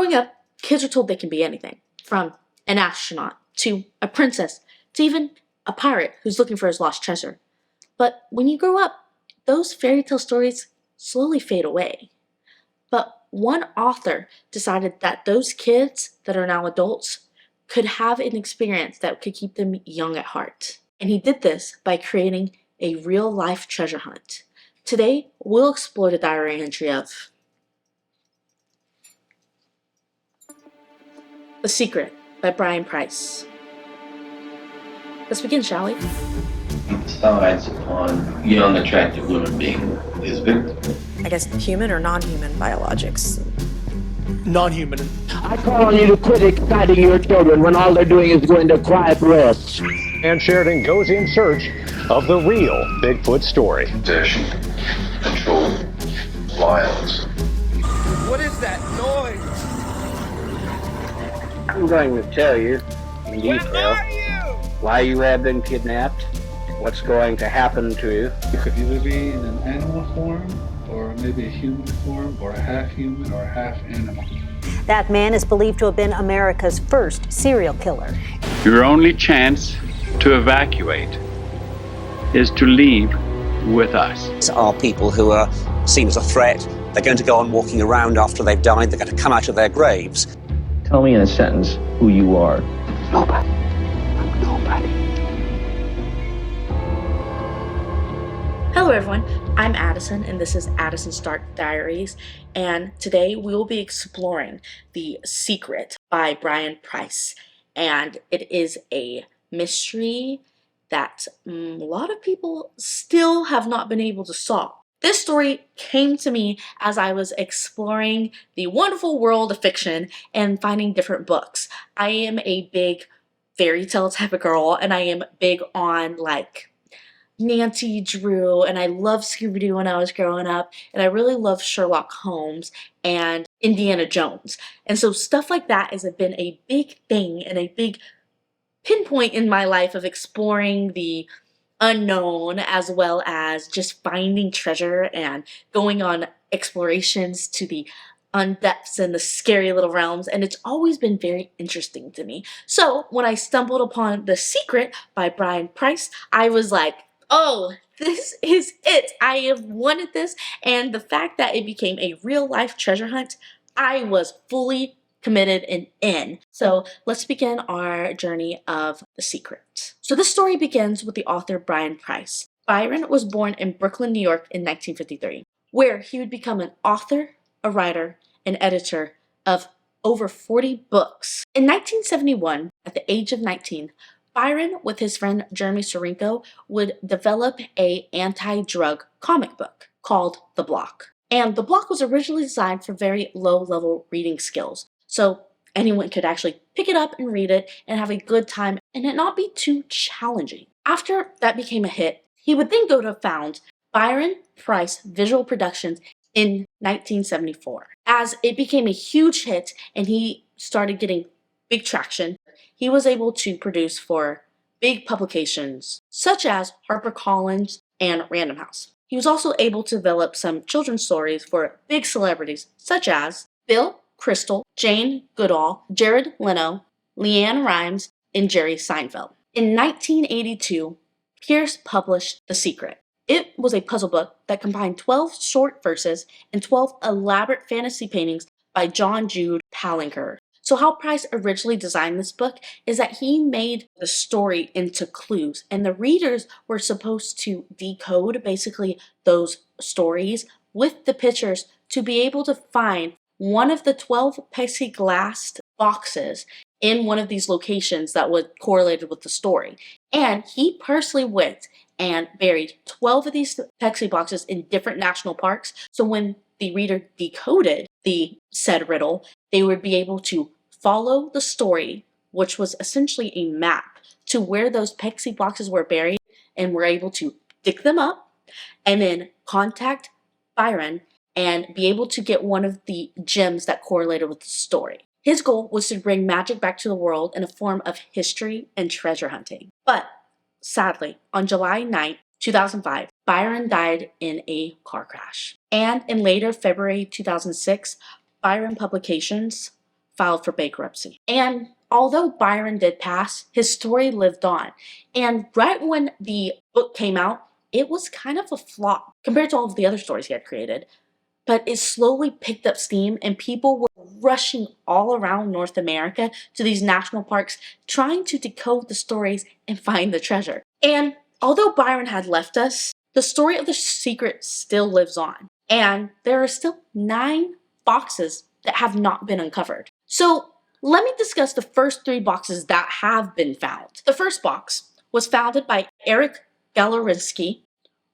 Growing up, kids are told they can be anything, from an astronaut to a princess to even a pirate who's looking for his lost treasure. But when you grow up, those fairy tale stories slowly fade away. But one author decided that those kids that are now adults could have an experience that could keep them young at heart. And he did this by creating a real-life treasure hunt. Today, we'll explore the diary entry of The Secret by Byron Preiss. Let's begin, shall we? Decides upon young, attractive women being his victim. I guess human or non-human biologics. Non-human. I call on you to quit exciting your children when all they're doing is going to quiet rest. And Sheridan goes in search of the real Bigfoot story. Possession, control, violence. What is that noise? I'm going to tell you in detail why you have been kidnapped, what's going to happen to you. You could either be in an animal form, or maybe a human form, or a half human, or a half animal. That man is believed to have been America's first serial killer. Your only chance to evacuate is to leave with us. Are people who are seen as a threat. They're going to go on walking around after they've died. They're going to come out of their graves. Tell me in a sentence who you are. Nobody. I'm nobody. Hello everyone, I'm Addison and this is Addison's Dark Diaries, and today we will be exploring The Secret by Byron Preiss, and it is a mystery that a lot of people still have not been able to solve. This story came to me as I was exploring the wonderful world of fiction and finding different books. I am a big fairy tale type of girl, and I am big on like Nancy Drew, and I loved Scooby-Doo when I was growing up, and I really love Sherlock Holmes and Indiana Jones. And so stuff like that has been a big thing and a big pinpoint in my life of exploring the unknown, as well as just finding treasure and going on explorations to the undepths and the scary little realms, and it's always been very interesting to me. So when I stumbled upon The Secret by Byron Preiss, I was like, oh, this is it. I have wanted this, and the fact that it became a real-life treasure hunt, I was fully committed and in. So let's begin our journey of The Secret. So this story begins with the author Byron Preiss. Byron was born in Brooklyn, New York in 1953, where he would become an author, a writer, and editor of over 40 books. In 1971, at the age of 19, Byron, with his friend Jeremy Sorinko, would develop an anti-drug comic book called The Block. And The Block was originally designed for very low-level reading skills, so anyone could actually pick it up and read it and have a good time and it not be too challenging. After that became a hit, he would then go to found Byron Preiss Visual Productions in 1974. As it became a huge hit and he started getting big traction, he was able to produce for big publications such as HarperCollins and Random House. He was also able to develop some children's stories for big celebrities such as Bill Crystal, Jane Goodall, Jared Leno, Leanne Rimes, and Jerry Seinfeld. In 1982, Pierce published The Secret. It was a puzzle book that combined 12 short verses and 12 elaborate fantasy paintings by John Jude Palinker. So how Preiss originally designed this book is that he made the story into clues, and the readers were supposed to decode basically those stories with the pictures to be able to find one of the 12 plexiglass boxes in one of these locations that was correlated with the story. And he personally went and buried 12 of these plexi boxes in different national parks. So when the reader decoded the said riddle, they would be able to follow the story, which was essentially a map to where those plexi boxes were buried, and were able to dig them up and then contact Byron and be able to get one of the gems that correlated with the story. His goal was to bring magic back to the world in a form of history and treasure hunting. But sadly, on July 9th, 2005, Byron died in a car crash. And in later February 2006, Byron Publications filed for bankruptcy. And although Byron did pass, his story lived on. And right when the book came out, it was kind of a flop compared to all of the other stories he had created. But it slowly picked up steam, and people were rushing all around North America to these national parks trying to decode the stories and find the treasure. And although Byron had left us, the story of The Secret still lives on. And there are still 9 boxes that have not been uncovered. So let me discuss the first 3 boxes that have been found. The first box was founded by Eric Galerinsky,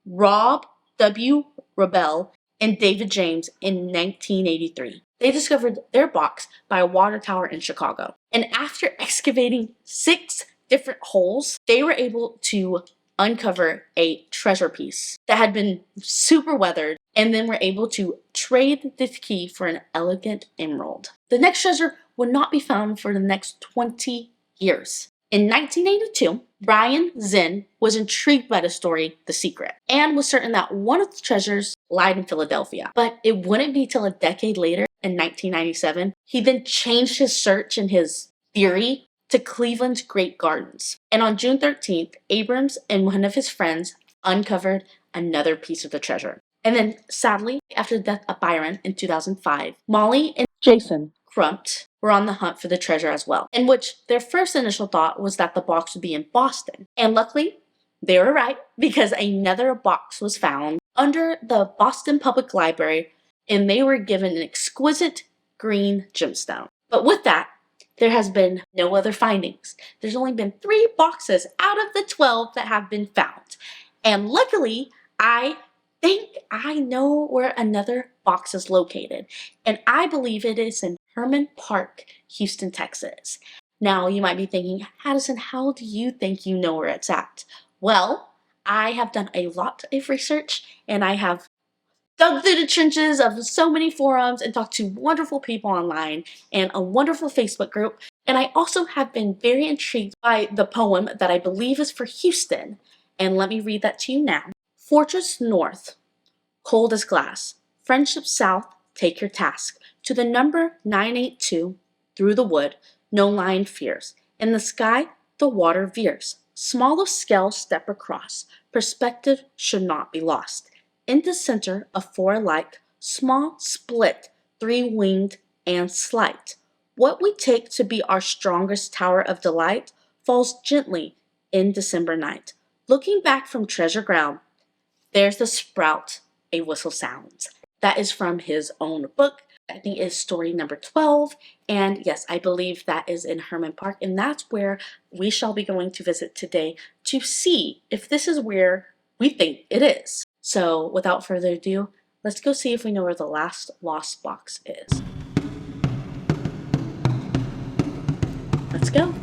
Rob W. Rebel, and David James in 1983. They discovered their box by a water tower in Chicago. And after excavating 6 different holes, they were able to uncover a treasure piece that had been super weathered, and then were able to trade the key for an elegant emerald. The next treasure would not be found for the next 20 years. In 1982, Brian Zinn was intrigued by the story The Secret and was certain that one of the treasures lied in Philadelphia. But it wouldn't be till a decade later, in 1997, he then changed his search and his theory to Cleveland's Great Gardens. And on June 13th, Abrams and one of his friends uncovered another piece of the treasure. And then, sadly, after the death of Byron in 2005, Molly and Jason Crumpt were on the hunt for the treasure as well, in which their first initial thought was that the box would be in Boston. And luckily, they were right, because another box was found under the Boston Public Library, and they were given an exquisite green gemstone. But with that, there has been no other findings. There's only been 3 boxes out of the 12 that have been found. And luckily, I think I know where another box is located. And I believe it is in Hermann Park, Houston, Texas. Now, you might be thinking, Addison, how do you think you know where it's at? Well, I have done a lot of research, and I have dug through the trenches of so many forums and talked to wonderful people online and a wonderful Facebook group. And I also have been very intrigued by the poem that I believe is for Houston. And let me read that to you now. Fortress north, cold as glass. Friendship south, take your task. To the number 982, through the wood, no lion fears. In the sky, the water veers. Small of scale, step across. Perspective should not be lost. In the center, a 4 alike, small, split, 3-winged, and slight. What we take to be our strongest tower of delight falls gently in December night. Looking back from treasure ground, there's the sprout, a whistle sounds. That is from his own book. I think it's story number 12. And yes, I believe that is in Hermann Park. And that's where we shall be going to visit today to see if this is where we think it is. So without further ado, let's go see if we know where the last lost box is. Let's go.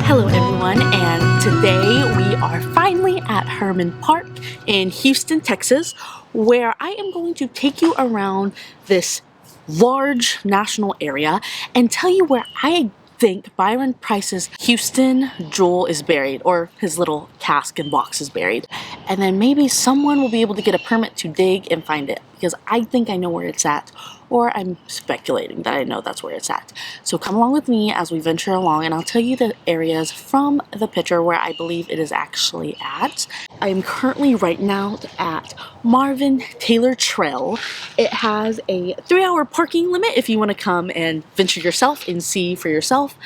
Hello everyone, and today we are finally at Hermann Park in Houston, Texas, where I am going to take you around this large national area and tell you where I think Byron Preiss's Houston jewel is buried, or his little cask and box is buried. And then maybe someone will be able to get a permit to dig and find it, because I think I know where it's at, or I'm speculating that I know that's where it's at. So come along with me as we venture along, and I'll tell you the areas from the picture where I believe it is actually at. I am currently right now at Marvin Taylor Trail. It has a 3-hour parking limit if you want to come and venture yourself and see for yourself.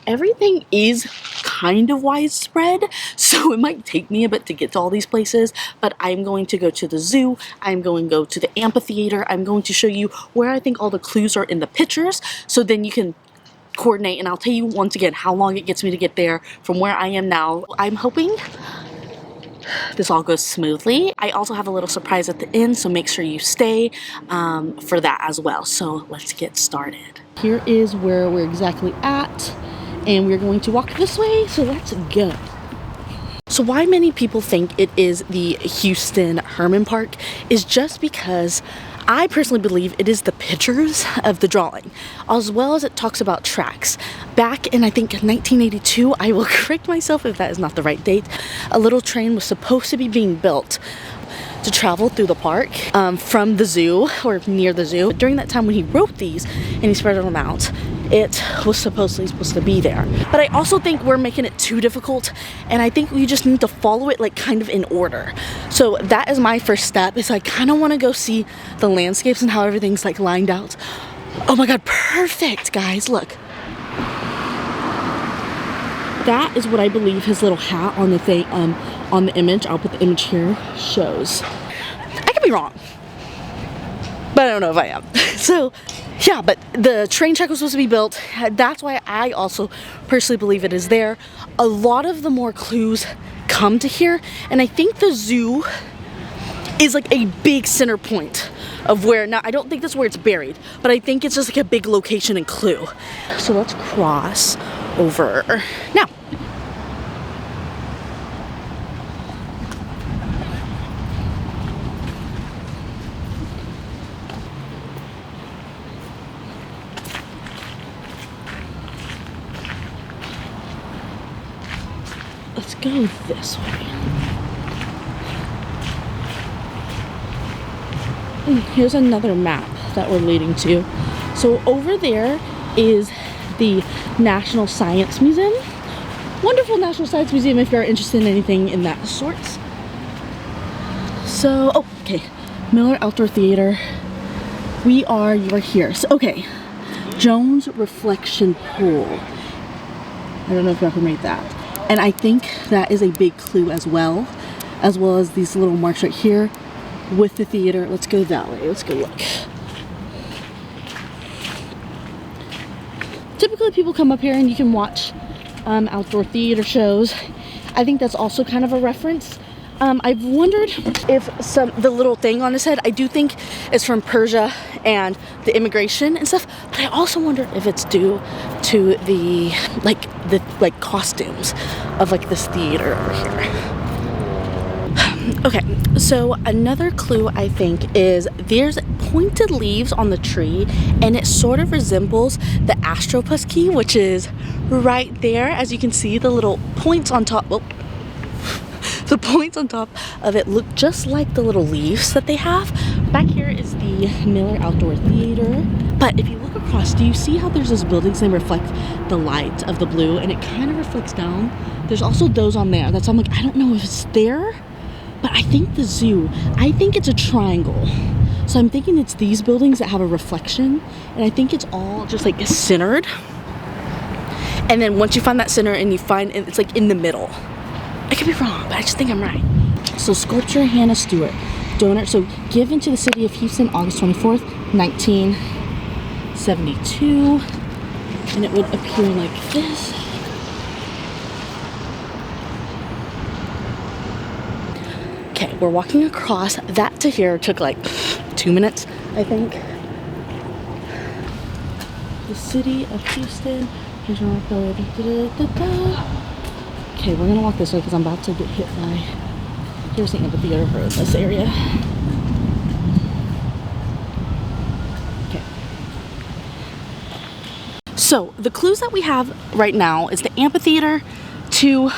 Everything is kind of widespread, so it might take me a bit to get to all these places, but I'm going to go to the zoo, I'm going to go to the amphitheater, I'm going to show you where I think all the clues are in the pictures, so then you can coordinate, and I'll tell you once again how long it gets me to get there from where I am now. I'm hoping this all goes smoothly. I also have a little surprise at the end, so make sure you stay for that as well. So let's get started. Here is where we're exactly at, and we're going to walk this way, so let's go. So why many people think it is the Houston Hermann Park is just because I personally believe it is the pictures of the drawing, as well as it talks about tracks. Back in, I think, 1982, I will correct myself if that is not the right date, a little train was supposed to be being built to travel through the park from the zoo, or near the zoo. During that time when he wrote these and he spread them out, it was supposed to be there. But I also think we're making it too difficult, and I think we just need to follow it like kind of in order. So that is my first step, is I kind of want to go see the landscapes and how everything's like lined out. Oh my god, perfect, guys, look. That is what I believe his little hat on the thing, on the image, I'll put the image here, shows. I could be wrong, but I don't know if I am. So yeah, but the train track was supposed to be built. That's why I also personally believe it is there. A lot of the more clues come to here, and I think the zoo is like a big center point of where, now I don't think that's where it's buried, but I think it's just like a big location and clue. So let's cross over now. Let's go this way. And here's another map that we're leading to. So over there is the National Science Museum. Wonderful National Science Museum if you're interested in anything in that sort. So, oh, okay. Miller Outdoor Theater. You are here. So, okay. Jones Reflection Pool. I don't know if you ever made that. And I think that is a big clue as well as these little marks right here with the theater. Let's go that way. Let's go look. Typically people come up here and you can watch outdoor theater shows. I think that's also kind of a reference. I've wondered if the little thing on his head, I do think is from Persia and the immigration and stuff, but I also wonder if it's due to the costumes of like this theater over here. Okay, so another clue I think is there's pointed leaves on the tree, and it sort of resembles the Astropus key, which is right there. As you can see, the little points on top. Well, the points on top of it look just like the little leaves that they have. Back here is the Miller Outdoor Theater. But if you look across, do you see how there's those buildings and they reflect the light of the blue, and it kind of reflects down? There's also those on there. I'm like, I don't know if it's there, but I think the zoo, I think it's a triangle. So I'm thinking it's these buildings that have a reflection, and I think it's all just like centered. And then once you find that center and you find it's like in the middle. I could be wrong, but I just think I'm right. So sculpture Hannah Stewart, donor, so given to the city of Houston, August 24th, 1972. And it would appear like this. Okay, we're walking across. That to here took like 2 minutes, I think. The city of Houston. Here's our Okay, we're gonna walk this way because I'm about to get hit by. Here's the amphitheater for this area. Okay. So the clues that we have right now is the amphitheater to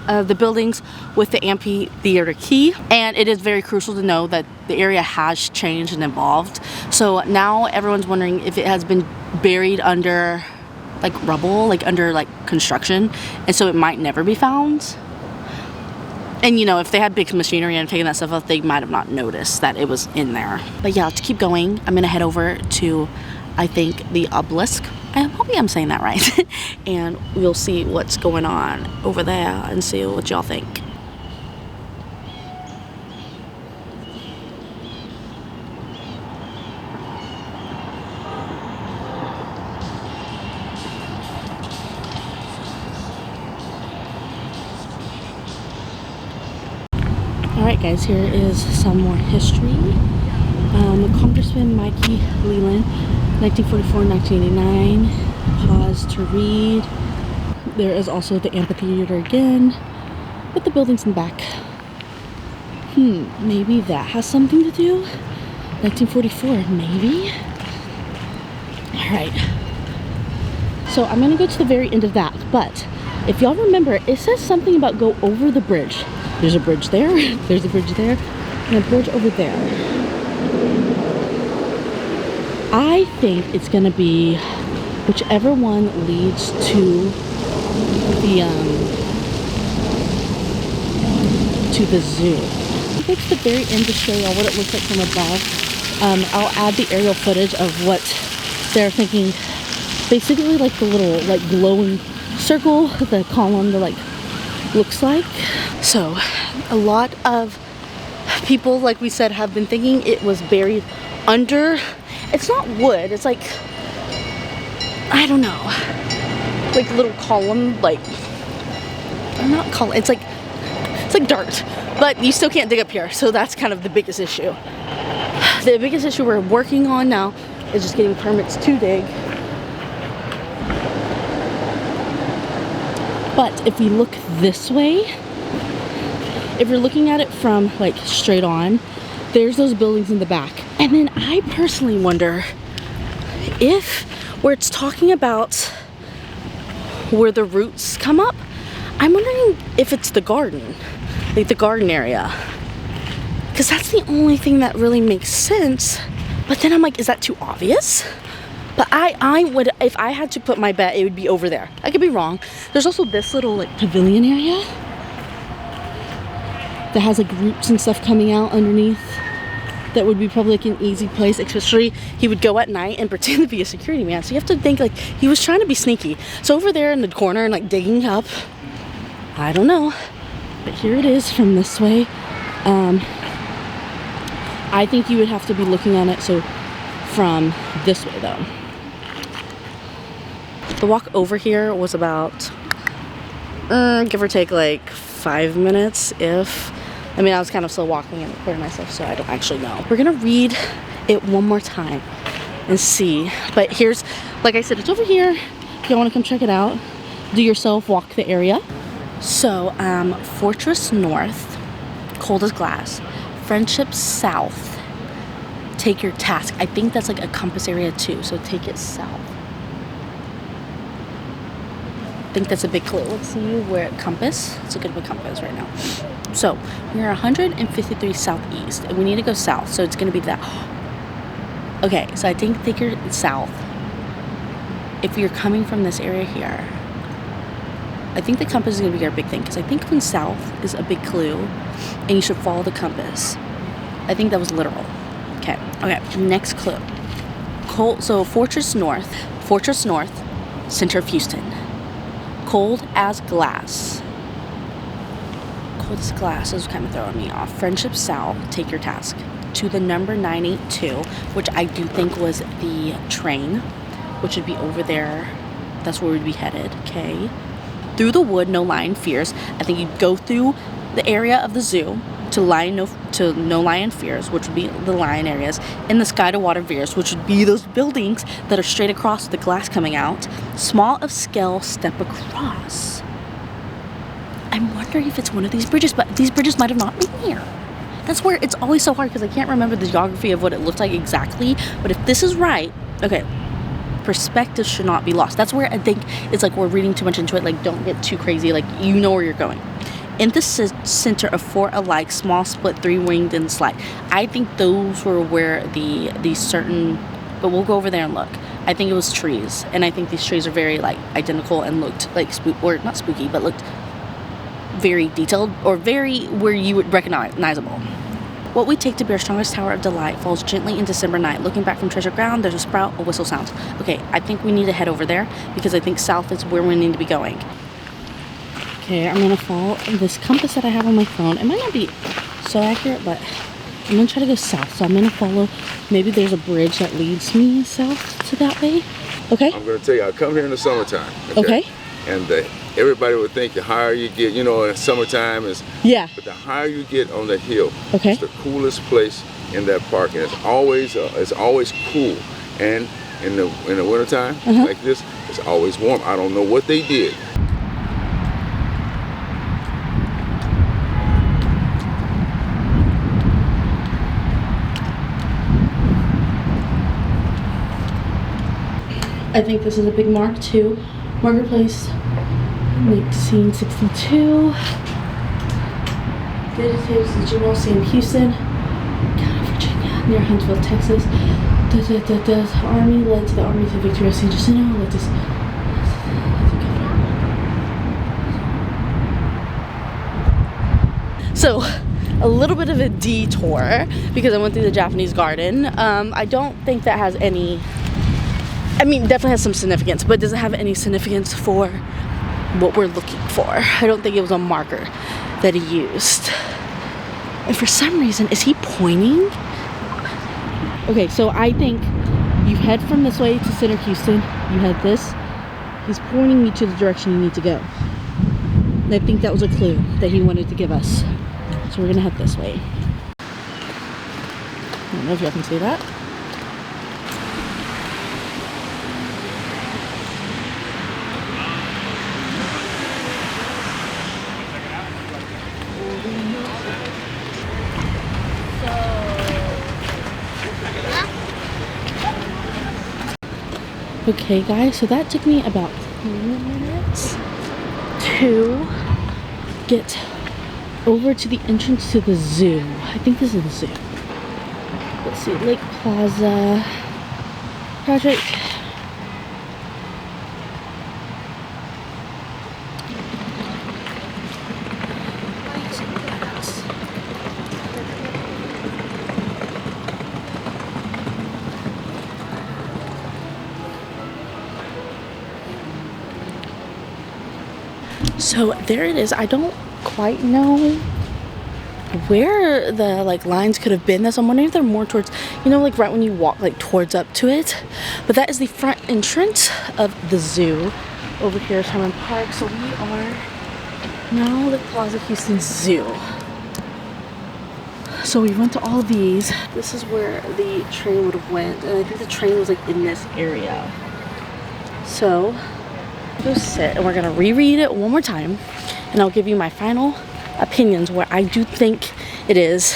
the buildings with the amphitheater key, and it is very crucial to know that the area has changed and evolved. So now everyone's wondering if it has been buried under like rubble, like under like construction, and so it might never be found. And you know, if they had big machinery and taken that stuff up, they might have not noticed that it was in there. But yeah, to keep going, I'm gonna head over to, I think, the obelisk. I'm hoping I'm saying that right. And we'll see what's going on over there and see what y'all think. Alright guys, here is some more history. Congressman Mikey Leland, 1944-1989. Pause to read. There is also the amphitheater again, with the buildings in the back. Maybe that has something to do 1944, maybe? Alright. So I'm gonna go to the very end of that, but if y'all remember, it says something about go over the bridge. There's a bridge there, there's a bridge there, and a bridge over there. I think it's gonna be whichever one leads to the zoo. I'll go to the very end to show y'all what it looks like from above. I'll add the aerial footage of what they're thinking. Basically like the little like glowing circle, the column that like looks like. So a lot of people, like we said, have been thinking it was buried under. It's not wood, it's like, I don't know, like little column, like, not column, it's like dirt, but you still can't dig up here, so that's kind of the biggest issue. The biggest issue we're working on now is just getting permits to dig. But if we look this way, if you're looking at it from like straight on, there's those buildings in the back. And then I personally wonder if where it's talking about where the roots come up, I'm wondering if it's the garden, like the garden area. Because that's the only thing that really makes sense. But then I'm like, is that too obvious? But I would, if I had to put my bet, it would be over there. I could be wrong. There's also this little like pavilion area that has like roots and stuff coming out underneath. That would be probably like an easy place, especially he would go at night and pretend to be a security man. So you have to think like he was trying to be sneaky. So over there in the corner and like digging up, I don't know. But here it is from this way. I think you would have to be looking on it so from this way though. The walk over here was about, give or take like 5 minutes if. I mean, I was kind of slow walking and recording myself, so I don't actually know. We're gonna read it one more time and see. But here's, like I said, it's over here. If you wanna come check it out, do yourself, walk the area. So, Fortress North, cold as glass. Friendship South, take your task. I think that's like a compass area too, so take it south. I think that's a big clue. Let's see where compass. Let's look at the compass right now. So we're 153 southeast, and we need to go south. So it's gonna be that. Okay, so I think you're south. If you're coming from this area here, I think the compass is gonna be our big thing, because I think when south is a big clue, and you should follow the compass. I think that was literal. Okay. Next clue. So Fortress North, center of Houston. Cold as glass. Cold as glass is kind of throwing me off. Friendship South, take your task. To the number 982, which I do think was the train, which would be over there. That's where we'd be headed, okay? Through the wood, no lion fears. I think you'd go through the area of the zoo to no lion fears, which would be the lion areas. In the sky to water veers, which would be those buildings that are straight across with the glass coming out. Small of scale, step across. I'm wondering if it's one of these bridges, but these bridges might have not been here. That's where it's always so hard, because I can't remember the geography of what it looked like exactly. But if this is right, okay, perspective should not be lost. That's where I think it's like we're reading too much into it. Like, don't get too crazy. Like, you know where you're going. In the center of 4 alike, small split, 3-winged and slide. I think those were where the certain, but we'll go over there and look. I think it was trees, and I think these trees are very like identical and looked like or not spooky, but looked very detailed or very where you would recognizable. What we take to bear strongest tower of delight falls gently in December night. Looking back from treasure ground, there's a sprout, a whistle sounds. Okay, I think we need to head over there because I think south is where we need to be going. Okay, I'm gonna follow this compass that I have on my phone. It might not be so accurate, but I'm gonna try to go south. So I'm gonna follow, maybe there's a bridge that leads me south to that way. Okay. I'm gonna tell you, I come here in the summertime. Okay. And everybody would think the higher you get, you know, in summertime is, yeah. But the higher you get on the hill, okay, it's the coolest place in that park, and it's always cool. And in the wintertime, like this, it's always warm. I don't know what they did. I think this is a big mark too. Market Place, 1962. Dedicators to General Sam Houston, County, Virginia, near Huntsville, Texas. Army led to the Army to victory at San Jacinto. Led to so a little bit of a detour because I went through the Japanese garden. I don't think that has any, I mean, definitely has some significance, but doesn't have any significance for what we're looking for. I don't think it was a marker that he used. And for some reason, is he pointing? Okay, so I think you head from this way to Center Houston. You head this. He's pointing you to the direction you need to go. And I think that was a clue that he wanted to give us. So we're gonna head this way. I don't know if y'all can see that. Okay guys, so that took me about 10 minutes to get over to the entrance to the zoo. I think this is the zoo. Let's see, Lake Plaza Project. So there it is. I don't quite know where the like lines could have been. This I'm wondering if they're more towards, you know, like right when you walk like towards up to it. But that is the front entrance of the zoo. Over here is Hermann Park. So we are now the Plaza Houston Zoo. So we went to all of these. This is where the train would have went, and I think the train was like in this area. So go sit and we're gonna reread it one more time, and I'll give you my final opinions where I do think it is,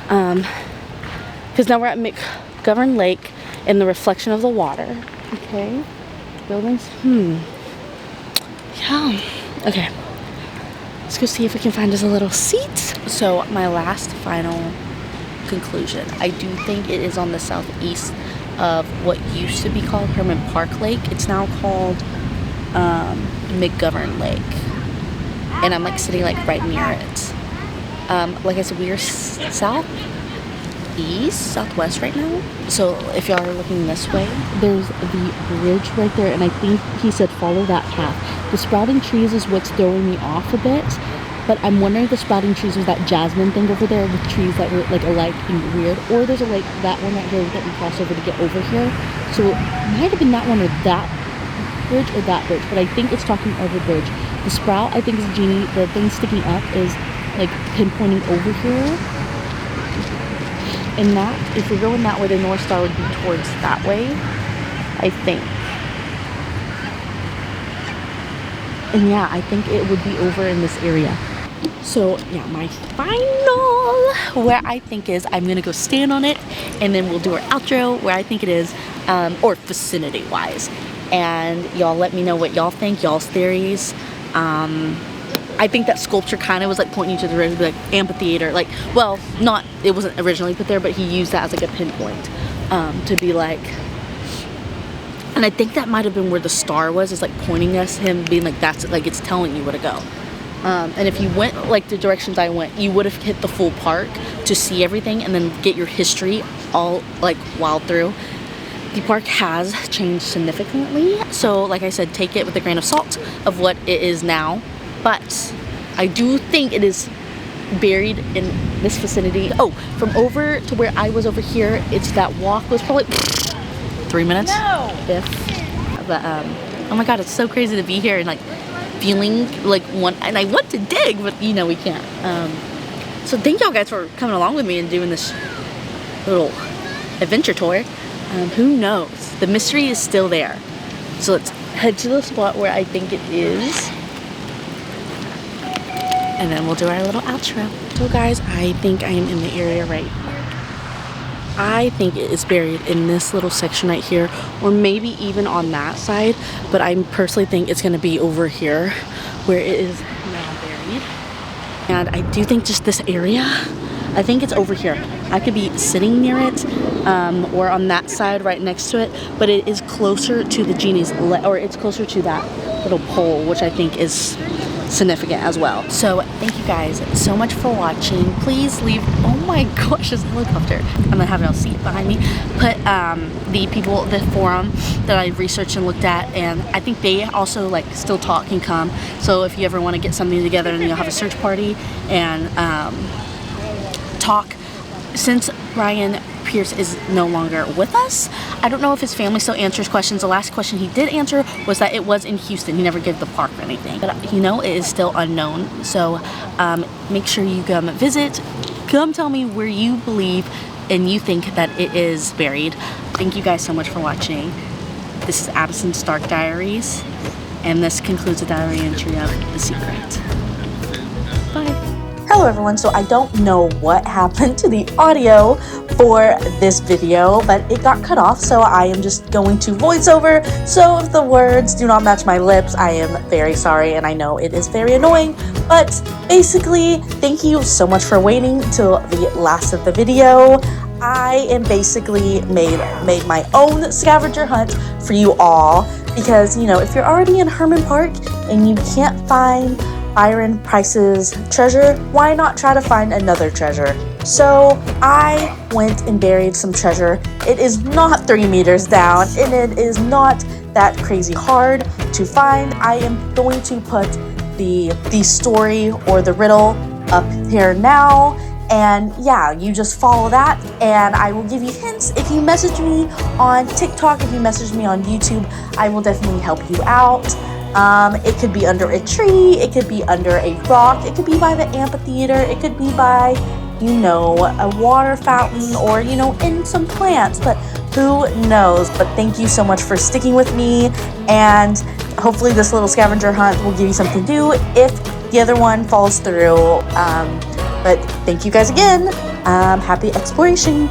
because now we're at McGovern Lake and the reflection of the water. Okay, buildings, yeah, okay, let's go see if we can find us a little seat. So my last final conclusion, I do think it is on the southeast of what used to be called Hermann Park Lake. It's now called McGovern Lake, and I'm like sitting like right near it. Like I said, we are southwest right now. So if y'all are looking this way, there's the bridge right there, and I think he said follow that path. The sprouting trees is what's throwing me off a bit, but I'm wondering if the sprouting trees was that jasmine thing over there with trees that were like alike and weird, or there's a like that one right here that we crossed over to get over here. So it might have been that one or that bridge or that bridge, but I think it's talking over bridge. The sprout I think is a genie. The thing sticking up is like pinpointing over here, and that if you're going that way, the North Star would be towards that way, I think. And yeah, I think it would be over in this area. So yeah, my final where I think is, I'm gonna go stand on it, and then we'll do our outro where I think it is, or vicinity wise. And y'all let me know what y'all think, y'all's theories. I think that sculpture kind of was like pointing you to the road, like amphitheater, like, well, not, it wasn't originally put there, but he used that as like a pinpoint, to be like, and I think that might have been where the star was, is like pointing us, him being like, that's it, like it's telling you where to go. And if you went like the directions I went, you would have hit the full park to see everything and then get your history all like wild through. The park has changed significantly, so like I said, take it with a grain of salt of what it is now, but I do think it is buried in this vicinity. Oh, from over to where I was over here, it's that walk was probably 3 minutes. No. If, but oh my god, it's so crazy to be here and like feeling like one, and I want to dig, but you know we can't. So thank y'all guys for coming along with me and doing this little adventure tour. Who knows? The mystery is still there. So let's head to the spot where I think it is, and then we'll do our little outro. So guys, I think I am in the area right here. I think it is buried in this little section right here, or maybe even on that side, but I personally think it's going to be over here where it is now buried. And I do think just this area, I think it's over here. I could be sitting near it, or on that side right next to it, but it is closer to the genie's or it's closer to that little pole, which I think is significant as well. So thank you guys so much for watching. Please leave, oh my gosh, this helicopter, I'm gonna have it on seat behind me. Put the forum that I researched and looked at, and I think they also like Still Talk can come. So if you ever want to get something together and you'll have a search party and talk, since Byron Preiss is no longer with us, I don't know if his family still answers questions. The last question he did answer was that it was in Houston. He never gave the park or anything, but you know, it is still unknown. So make sure you come visit, come tell me where you believe and you think that it is buried. Thank you guys so much for watching. This is Addison Stark Diaries, and this concludes the diary entry of The Secret. Bye. Hello everyone, so I don't know what happened to the audio for this video, but it got cut off, so I am just going to voiceover. So if the words do not match my lips, I am very sorry, and I know it is very annoying, but basically, thank you so much for waiting till the last of the video. I am basically made my own scavenger hunt for you all, because, you know, if you're already in Hermann Park and you can't find Byron Preiss's treasure, why not try to find another treasure? So I went and buried some treasure. It is not 3 meters down, and it is not that crazy hard to find. I am going to put the story or the riddle up here now, and yeah, you just follow that, and I will give you hints. If you message me on TikTok, if you message me on YouTube, I will definitely help you out. It could be under a tree, it could be under a rock, it could be by the amphitheater, it could be by, you know, a water fountain, or, you know, in some plants, but who knows. But thank you so much for sticking with me, and hopefully this little scavenger hunt will give you something to do if the other one falls through. But thank you guys again. Happy exploration.